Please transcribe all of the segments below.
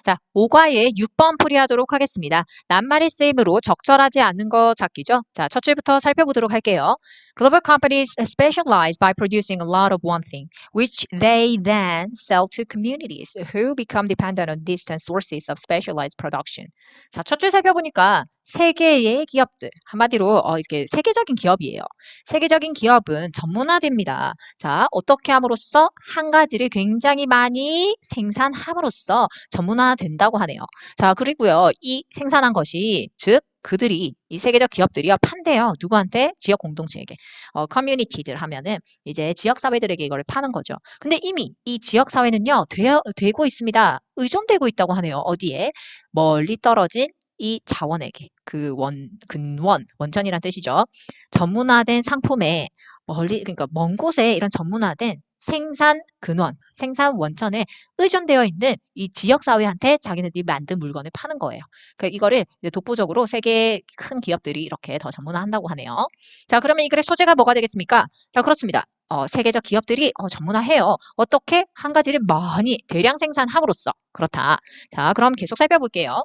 자, 5과의 6번 풀이하도록 하겠습니다. 낱말의 쓰임으로 적절하지 않는 거 찾기죠. 자, 첫 줄부터 살펴보도록 할게요. Global companies specialize by producing a lot of one thing, which they then sell to communities who become dependent on distant sources of specialized production. 자, 첫 줄 살펴보니까 세계의 기업들, 한마디로 이렇게 세계적인 기업이에요. 세계적인 기업은 전문화됩니다. 자, 어떻게 함으로써 한 가지를 굉장히 많이 생산함으로써 전문화된다고 하네요. 자, 그리고요. 이 생산한 것이 즉 그들이 이 세계적 기업들이요 판대요. 누구한테? 지역 공동체에게. 커뮤니티들 하면은 이제 지역 사회들에게 이걸 파는 거죠. 근데 이미 이 지역 사회는요 되고 있습니다. 의존되고 있다고 하네요. 어디에? 멀리 떨어진 이 자원에게. 원천이란 뜻이죠. 전문화된 상품에 그러니까 먼 곳에 이런 전문화된 생산 근원, 생산 원천에 의존되어 있는 이 지역사회한테 자기네들이 만든 물건을 파는 거예요. 그러니까 이거를 이제 독보적으로 세계 큰 기업들이 이렇게 더 전문화한다고 하네요. 자, 그러면 이 글의 소재가 뭐가 되겠습니까? 자, 그렇습니다. 세계적 기업들이 전문화해요. 어떻게? 한 가지를 많이 대량 생산함으로써. 그렇다. 자, 그럼 계속 살펴볼게요.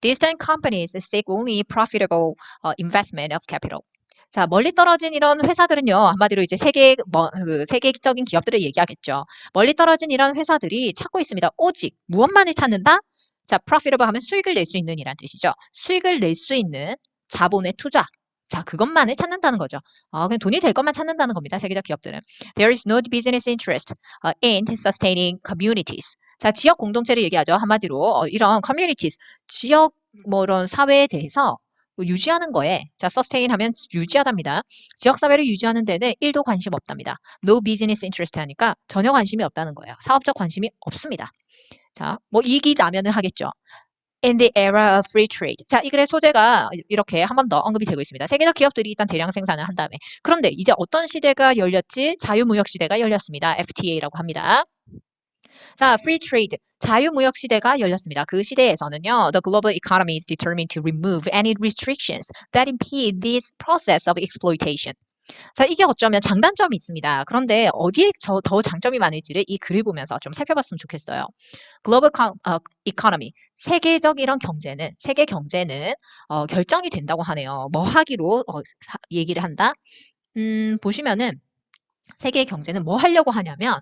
Distant companies seek only profitable investment of capital. 자, 멀리 떨어진 이런 회사들은요, 한마디로 이제 세계적인 기업들을 얘기하겠죠. 멀리 떨어진 이런 회사들이 찾고 있습니다. 오직 무엇만을 찾는다? 자, profitable 하면 수익을 낼 수 있는 이란 뜻이죠. 수익을 낼 수 있는 자본의 투자. 자, 그것만을 찾는다는 거죠. 그냥 돈이 될 것만 찾는다는 겁니다. 세계적 기업들은. There is no business interest in sustaining communities. 자, 지역 공동체를 얘기하죠. 한마디로 이런 communities, 지역 이런 사회에 대해서 유지하는 거에 자, sustain 하면 유지하답니다. 지역 사회를 유지하는 데는 1도 관심 없답니다. No business interest 하니까 전혀 관심이 없다는 거예요. 사업적 관심이 없습니다. 자, 뭐 이익이 나면은 하겠죠. In the era of free trade. 자, 이 글의 소재가 이렇게 한 번 더 언급이 되고 있습니다. 세계적 기업들이 일단 대량 생산을 한 다음에 그런데 이제 어떤 시대가 열렸지? 자유무역 시대가 열렸습니다. FTA라고 합니다. 자, free trade, 자유무역 시대가 열렸습니다. 그 시대에서는요, the global economy is determined to remove any restrictions that impede this process of exploitation. 자, 이게 어쩌면 장단점이 있습니다. 그런데 어디에 더 장점이 많을지를 이 글을 보면서 좀 살펴봤으면 좋겠어요. 글로벌 이코노미, 세계적 이런 경제는, 세계 경제는 결정이 된다고 하네요. 뭐 하기로 얘기를 한다? 보시면은 세계 경제는 뭐 하려고 하냐면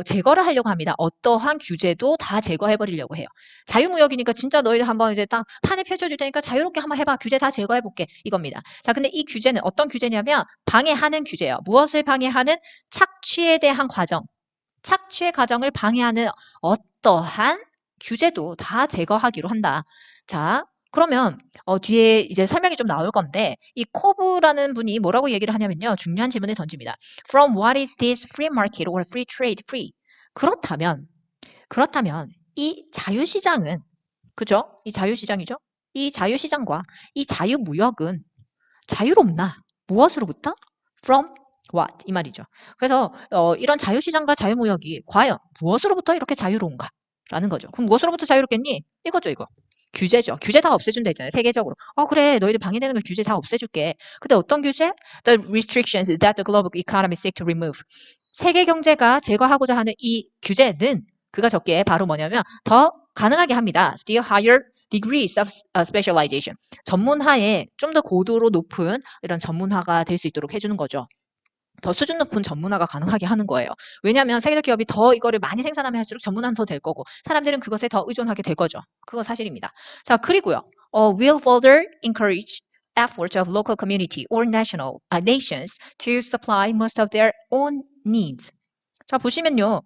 제거를 하려고 합니다. 어떠한 규제도 다 제거해버리려고 해요. 자유무역이니까 진짜 너희들 한번 이제 딱 판에 펼쳐줄 테니까 자유롭게 한번 해봐. 규제 다 제거해볼게. 이겁니다. 자, 근데 이 규제는 어떤 규제냐면 방해하는 규제예요. 무엇을 방해하는? 착취에 대한 과정. 착취의 과정을 방해하는 어떠한 규제도 다 제거하기로 한다. 자, 그러면 뒤에 이제 설명이 좀 나올 건데 이 코브라는 분이 뭐라고 얘기를 하냐면요. 중요한 질문을 던집니다. From what is this free market or free trade free? 그렇다면 이 자유시장은 그죠? 이 자유시장이죠? 이 자유시장과 이 자유무역은 자유롭나? 무엇으로부터? From what? 이 말이죠. 그래서 이런 자유시장과 자유무역이 과연 무엇으로부터 이렇게 자유로운가? 라는 거죠. 그럼 무엇으로부터 자유롭겠니? 이거죠, 이거. 규제죠. 규제 다 없애준다 했잖아요. 세계적으로. 그래. 너희들 방해되는 걸 규제 다 없애줄게. 근데 어떤 규제? The restrictions that the global economy seek to remove. 세계 경제가 제거하고자 하는 이 규제는 그가 적기에 바로 뭐냐면 더 가능하게 합니다. Still higher degrees of specialization. 전문화에 좀 더 고도로 높은 이런 전문화가 될 수 있도록 해주는 거죠. 더 수준 높은 전문화가 가능하게 하는 거예요. 왜냐하면 세계적 기업이 더 이거를 많이 생산하면 할수록 전문화는 더 될 거고 사람들은 그것에 더 의존하게 될 거죠. 그거 사실입니다. 자, 그리고요. will further encourage efforts of local community or nations to supply most of their own needs. 자, 보시면요.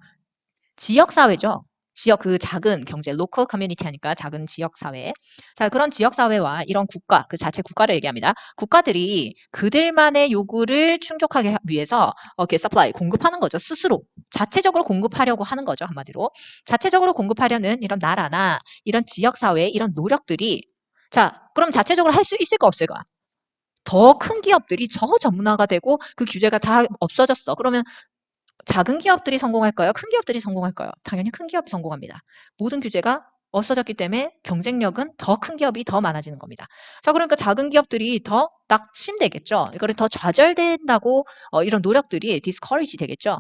지역사회죠. 지역 그 작은 경제, local community 하니까 작은 지역사회. 자, 그런 지역사회와 이런 국가, 그 자체 국가를 얘기합니다. 국가들이 그들만의 요구를 충족하기 위해서 이렇게 supply, 공급하는 거죠. 스스로. 자체적으로 공급하려고 하는 거죠. 한마디로. 자체적으로 공급하려는 이런 나라나 이런 지역사회, 이런 노력들이 자, 그럼 자체적으로 할 수 있을까 없을까? 더 큰 기업들이 저 전문화가 되고 그 규제가 다 없어졌어. 그러면 작은 기업들이 성공할까요? 큰 기업들이 성공할까요? 당연히 큰 기업이 성공합니다. 모든 규제가 없어졌기 때문에 경쟁력은 더 큰 기업이 더 많아지는 겁니다. 자, 그러니까 작은 기업들이 더 낙심되겠죠. 이거를 더 좌절된다고 이런 노력들이 discourage 되겠죠.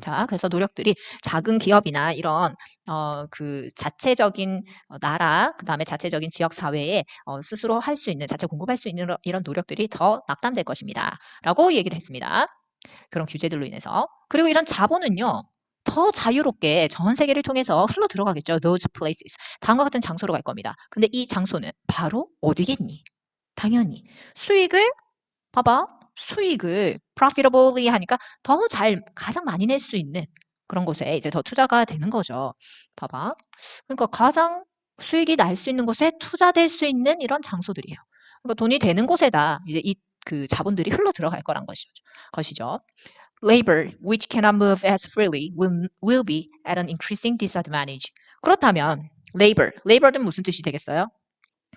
자, 그래서 노력들이 작은 기업이나 이런 그 자체적인 나라, 그다음에 자체적인 지역 사회에 스스로 할 수 있는 자체 공급할 수 있는 이런 노력들이 더 낙담될 것입니다.라고 얘기를 했습니다. 그런 규제들로 인해서. 그리고 이런 자본은요. 더 자유롭게 전 세계를 통해서 흘러 들어가겠죠. Those places. 다음과 같은 장소로 갈 겁니다. 근데 이 장소는 바로 어디겠니? 당연히 수익을 봐봐. 수익을 profitably 하니까 더 잘 가장 많이 낼 수 있는 그런 곳에 이제 더 투자가 되는 거죠. 봐봐. 그러니까 가장 수익이 날 수 있는 곳에 투자될 수 있는 이런 장소들이에요. 그러니까 돈이 되는 곳에다 이제 이 그 자본들이 흘러 들어갈 거란 것이죠. Labor, which cannot move as freely, will be at an increasing disadvantage. 그렇다면 labor는 무슨 뜻이 되겠어요?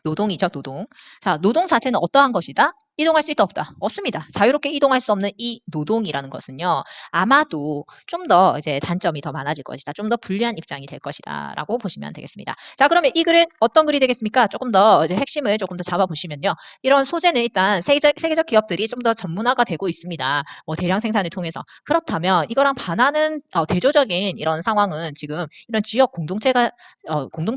노동이죠, 노동. 자, 노동 자체는 어떠한 것이다? 이동할 수 있다, 없다? 없습니다. 자유롭게 이동할 수 없는 이 노동이라는 것은요, 아마도 좀 더 이제 단점이 더 많아질 것이다. 좀 더 불리한 입장이 될 것이다. 라고 보시면 되겠습니다. 자, 그러면 이 글은 어떤 글이 되겠습니까? 조금 더 이제 핵심을 조금 더 잡아보시면요. 이런 소재는 일단 세계적 기업들이 좀 더 전문화가 되고 있습니다. 뭐 대량 생산을 통해서. 그렇다면 이거랑 반하는 대조적인 이런 상황은 지금 이런 지역 공동체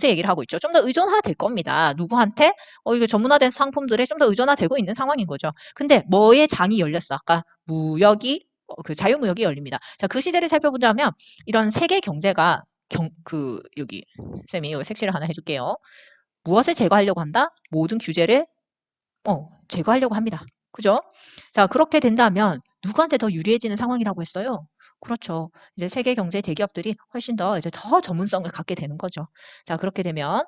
얘기를 하고 있죠. 좀 더 의존화될 겁니다. 누구한테? 이게 전문화된 상품들에 좀 더 의존화되고 있는 상황인 거죠. 근데 뭐의 장이 열렸어? 아까 무역이 그 자유무역이 열립니다. 자, 그 시대를 살펴보자면 이런 세계 경제가 여기 쌤이 요 색칠을 하나 해줄게요. 무엇을 제거하려고 한다? 모든 규제를 제거하려고 합니다. 그죠? 자, 그렇게 된다면 누구한테 더 유리해지는 상황이라고 했어요? 그렇죠. 이제 세계 경제 대기업들이 훨씬 더 이제 더 전문성을 갖게 되는 거죠. 자, 그렇게 되면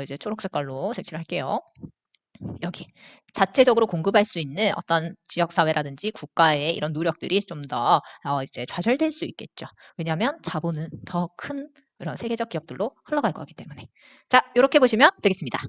이제 초록 색깔로 색칠을 할게요. 여기 자체적으로 공급할 수 있는 어떤 지역 사회라든지 국가의 이런 노력들이 좀 더 이제 좌절될 수 있겠죠. 왜냐하면 자본은 더 큰 이런 세계적 기업들로 흘러갈 거기 때문에. 자, 이렇게 보시면 되겠습니다.